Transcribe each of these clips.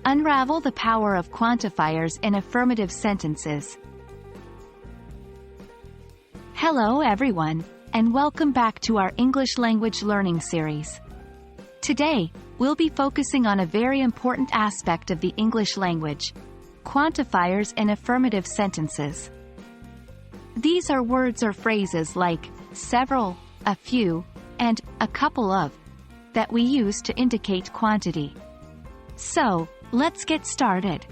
Unravel the power of quantifiers in affirmative sentences. Hello everyone, and welcome back to our English language learning series. Today, we'll be focusing on a very important aspect of the English language: quantifiers in affirmative sentences. These are words or phrases like several, a few, and a couple of that we use to indicate quantity. So, let's get started.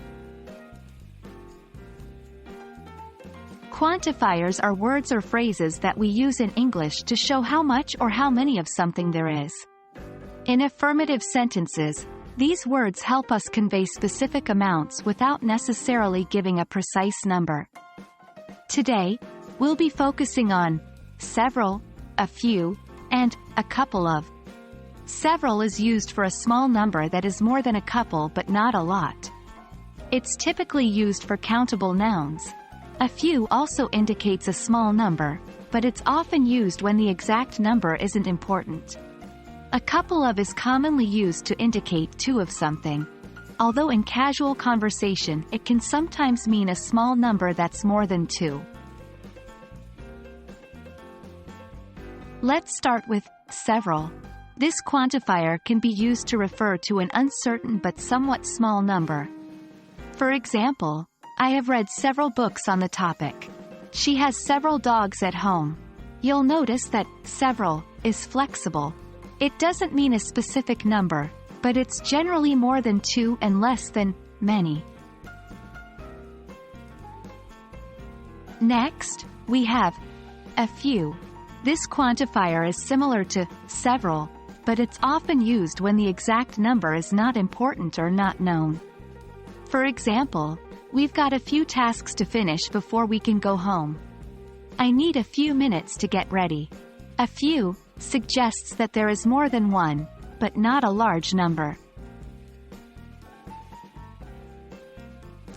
Quantifiers are words or phrases that we use in English to show how much or how many of something there is. In affirmative sentences, these words help us convey specific amounts without necessarily giving a precise number. Today, we'll be focusing on several, a few, and a couple of. Several is used for a small number that is more than a couple but not a lot. It's typically used for countable nouns. A few also indicates a small number, but it's often used when the exact number isn't important. A couple of is commonly used to indicate two of something. Although in casual conversation it can sometimes mean a small number that's more than two. Let's start with several. This quantifier can be used to refer to an uncertain but somewhat small number. For example, I have read several books on the topic. She has several dogs at home. You'll notice that several is flexible. It doesn't mean a specific number, but it's generally more than two and less than many. Next, we have a few. This quantifier is similar to several, but it's often used when the exact number is not important or not known. For example, we've got a few tasks to finish before we can go home. I need a few minutes to get ready. A few suggests that there is more than one, but not a large number.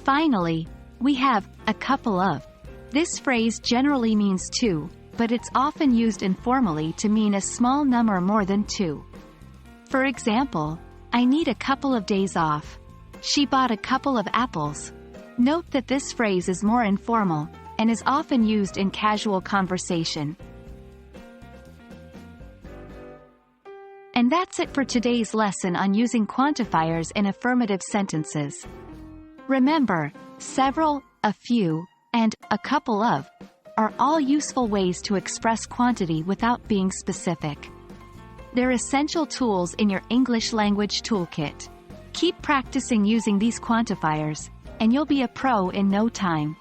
Finally, we have a couple of. This phrase generally means two, but it's often used informally to mean a small number more than two. For example, I need a couple of days off. She bought a couple of apples. Note that this phrase is more informal, and is often used in casual conversation. And that's it for today's lesson on using quantifiers in affirmative sentences. Remember, several, a few, and a couple of are all useful ways to express quantity without being specific. They're essential tools in your English language toolkit. Keep practicing using these quantifiers, and you'll be a pro in no time.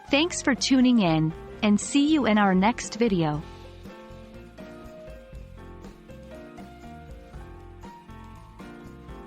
Thanks for tuning in, and see you in our next video.